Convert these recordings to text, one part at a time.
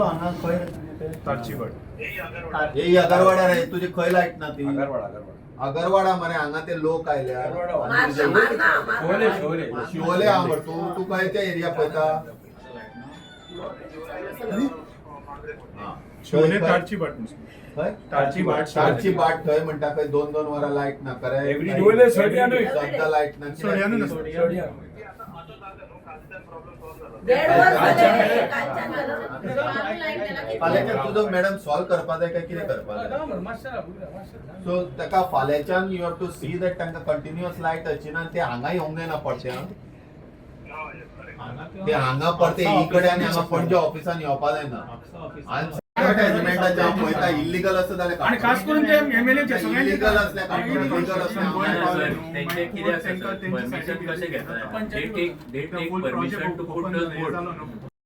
हांगा खंय हे अगरवाडा रे तुझी खंय लायट ना ती अगरवाडा मरे हांगा ते लोक आयल्या शिवोले हा मरे तू काय त्या एरिया पळयता शिवोले तारची बाट खंय तारची बाट थंय म्हणटा खंय 2-2 वरां लायट ना खरे सद्दा लायट ना फाल्याच्यान तुजो मॅडम सॉल्व करपा जाय काय कितें करपा जाय सो ताका फाल्याच्यान you have to see that तांकां कंटिन्युअस लायट अची ना ते हांगा येवंक जायना पडट्यां ते हांगा पडते ही कडेन आनी हांगा पणजे ऑफिसान येवपा जायना एडवर्टायजमेंटाच्या पळयता इल्लीगल आसा जाल्यार आणि खास करून ते एमएलए इल्लीगल असल्या इल्लीगल त्यांचे किती असतं परमिशन कसे घेतात they take permission to put the board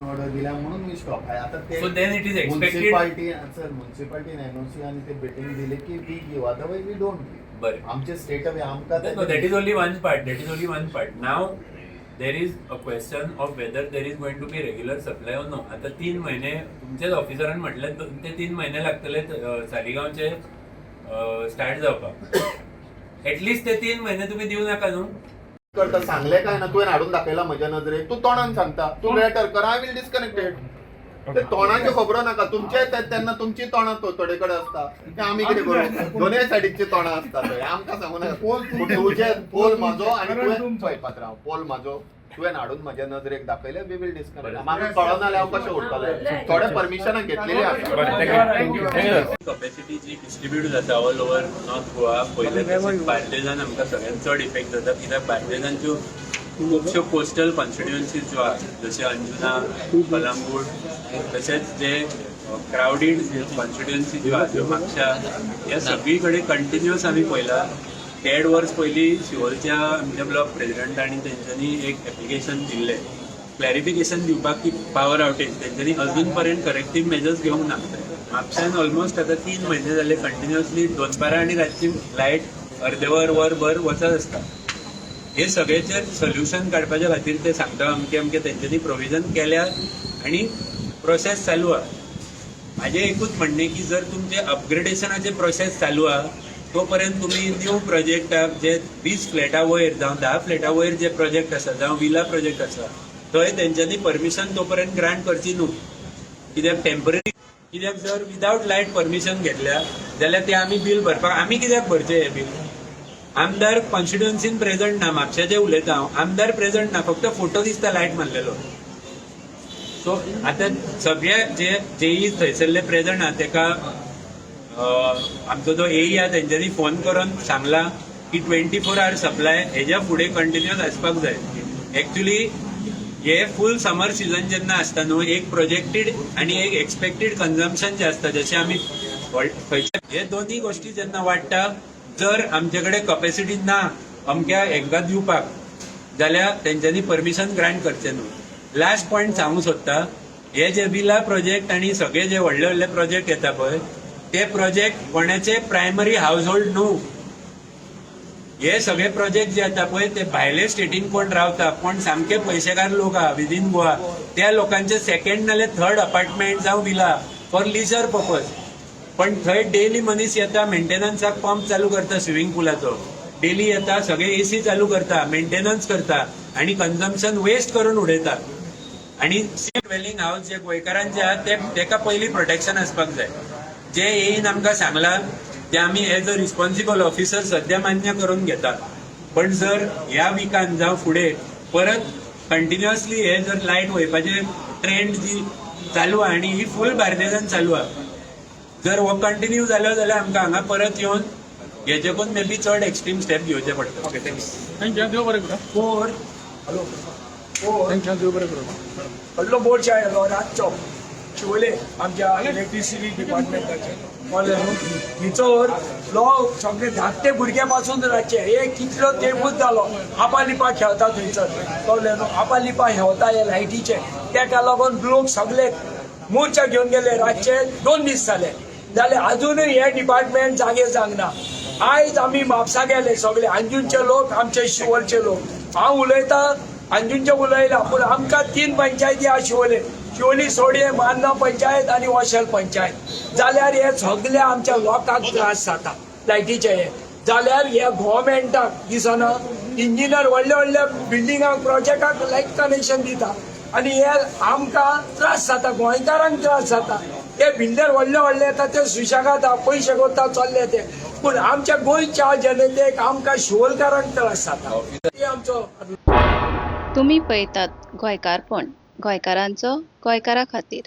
order दिल्या म्हणून मी स्टॉप आहे आता ते So then it is expected municipality NOC आणि ते बिल्डिंग दिले की we give otherwise we don't give बरं आमचे स्टेट अवे आमका that is only one part now there is a question of whether there is going to be regular supply or no आता 3 महिने तुमच्याच ऑफिसरान म्हटलं ते 3 महिने लागतले सालिगांवचे स्टार्ट जावपाक ऍटलीस्ट ते 3 महिने तुम्ही देऊ नका न्हू करता सांगले काय ना तुवें हाडून दाखयला म्हज्या नजरेक तू तोंडान सांगता तू लेटर कर आय विल डिस्कनेक्टेड ते तोंडाचे खबर नाका तुमचे तेन्ना तुमची तोंडां थोडे कडेन असता ते आमी कितें करूं दोनूय सायडीची तोंडां असता थंय आमकां सांगू नाका तुजे पोल म्हाजो आनी तुवें पळय पात्रांव पोल म्हाजो तुवें हाडून म्हज्या नजरेक दाखयले वी विल डिस्कनेक्ट म्हाका कळना जाल्यार हांव कशें उरतलें थोडे परमिशनां घेतलेली आसा कॅपॅसिटी जी डिस्ट्रीब्यूट जाता ऑल ओव्हर नॉर्थ गोवा पयले बार्देजान आमकां सगळ्यांत चड इफेक्ट जाता कित्याक बार्देजांच्यो खुबश्यो कोस्टल कॉन्स्टिट्युएन्सीज ज्यो आसा जशे अंजुना कलंगूट तशेंच जे क्रावडीड कॉन्स्टिट्युएन्सी ज्यो आसा ज्यो म्हापशा ह्या सगळी कडेन कंटिन्युअस आमी पळयला 1.5 वर्स पयलीं शिवोलच्या आमच्या ब्लॉक प्रेसिडेंटांनी तेंच्यांनी एक एप्लिकेशन दिल्लें क्लॅरिफिकेशन दिवपाक की पावर आउटेज तेंच्यांनी अजून पर्यंत करेक्टीव मेजर्स घेवंक ना म्हापशान ऑलमोस्ट आतां 3 महिने जाले कंटिन्युअसली 2 आनी रातची लायट अर्देवर वचत आसता हे सगळ्याचेर सोल्युशन काडपाच्या खातीर ते सांगता अमके तेंच्यांनी प्रोविजन केल्या आनी प्रोसेस चालू आहा म्हाजें एकूच म्हणणें की जर तुमचे अपग्रेडेशनाचे प्रोसेस चालू आहा तो पर्यंत तुम्ही न्यू प्रोजेक्टाक जे 20 फ्लॅटा वयर जावं 10 फ्लॅटा वयर जे प्रोजेक्ट आसा जावं विला प्रोजेक्ट आसा थंय तेंच्यांनी परमिशन तो पर्यंत ग्रांट करची न्हू कित्याक टेम्पररी कित्याक जर विदाउट लायट परमिशन घेतल्या जाल्यार ते आमी बील भरपाक आमी कित्याक भरचे हे बील आमदार कॉन्स्टिट्युएन्सीन प्रेझंट ना म्हापशाचे उलयता हांव आमदार प्रेझंट ना फक्त फोटो दिसता लायट मारलेलो सो आतां सगळे जे जेई थंयसरले प्रेझंट आहा तेका आमचो जो एई आहा तेंच्यांनी फोन करून सांगला की 24 hour सप्लाय हेज्या फुडें कंटिन्युअस आसपाक जाय एक्चुली हे फूल समर सिजन जेन्ना आसता न्हू एक प्रोजेक्टेड आनी एक एक्सपेक्टेड कन्झम्पशन जे आसता जशें आमी हे दोन्ही गोष्टी जेन्ना वाडटा जर आमचे कडेन कॅपॅसिटी ना अमक्या हेंका दिवपाक जाल्यार तेंच्यांनी परमिशन ग्रांट करचें न्हू लास्ट पॉयंट सांगूंक सोदता हे जे विला प्रोजेक्ट आनी सगळे जे व्हडले व्हडले प्रोजेक्ट येता पळय ते प्रोजेक्ट कोणाचे प्रायमरी हाऊस होल्ड न्हू हे सगळे प्रोजेक्ट जे येता पळय ते भायले स्टेटीन कोण रावता कोण सामके पयशेकार लोक आहा विदीन गोवा त्या लोकांचे सेकंड नाल्यार थर्ड अपार्टमेंट जावं विला फॉर लिजर पर्पज पण थंय डेली मनीस येता मेंटेनन्साक पंप चालू करता स्विमींग पुलाचो डेली येता सगळे एसी चालू करता मेंटेनन्स करता आणि कन्झम्पशन वेस्ट करून उडयता आणि ड्वेलिंग हाऊस जे गोंयकारांचे आहा तेका पयलीं प्रोटेक्शन आसपाक जाय जे येईन आमकां सांगला ते आमी एज अ रिस्पॉन्सिबल ऑफिसर सध्या मान्य करून घेता पण जर ह्या विकान जावं फुडें परत कंटिन्युअसली हे जर लायट वयपाचे ट्रेंड जी चालू आहा आनी ही फूल बार्देजान चालू आहा जर हो कंटिन्यू जालो जाल्यार आमकां हांगा परत येवन हेचेकून मे बी चड एक्स्ट्रीम स्टेप घेवचे पडटा ओके थँक्यू देव बरें करूं फोर हॅलो थँक्यू देव बरें करूं व्हडलो बोर्ड आयलो रातचो शिवोले आमच्या इलेक्ट्रिसिटी डिपार्टमेंटाचे कळ्ळें न्हू हिचोर लोक सगळे धाकटे भुरग्या पासून रातचे एक कितलो तेंपूच जालो आपालिपा खेळता थंयसर कळ्ळें न्हू आपालिपा हेवता हे लायटीचे तेका लागून लोक सगळे मोर्चा घेवन गेले रातचे 2 दीस जाले अजूनय हे डिपार्टमेंट जागे सांगना आयज आमी म्हापसा गेले सगळे अंजुनचे लोक आमचे शिवोलचे लोक हांव उलयता अंजुनचे उलयला पूण आमकां 3 पंचायती आहा शिवोली सोडये मान्ना पंचायत आनी वॉशल पंचायत जाल्यार हे सगळे आमच्या लोकांक त्रास जाता लायटीचे हे जाल्यार हे गव्हर्मेंटाक दिसना इंजिनियर व्हडल्या व्हडल्या बिल्डिंगाक प्रोजेक्टाक लायट कनेक्शन दिता आनी हे आमकां त्रास जाता गोंयकारांक त्रास जाता ते बिल्डर व्हडले व्हडले येता ते सुशेगाद पयशे कोत्ता चल्ले ते पूण आमच्या गोंयच्या जनतेक आमकां शिवोलकारांक त्रास जाता ते आमचो तुम्ही पळयतात गोंयकारपण गोंयकारांचो गोंयकारा खातीर.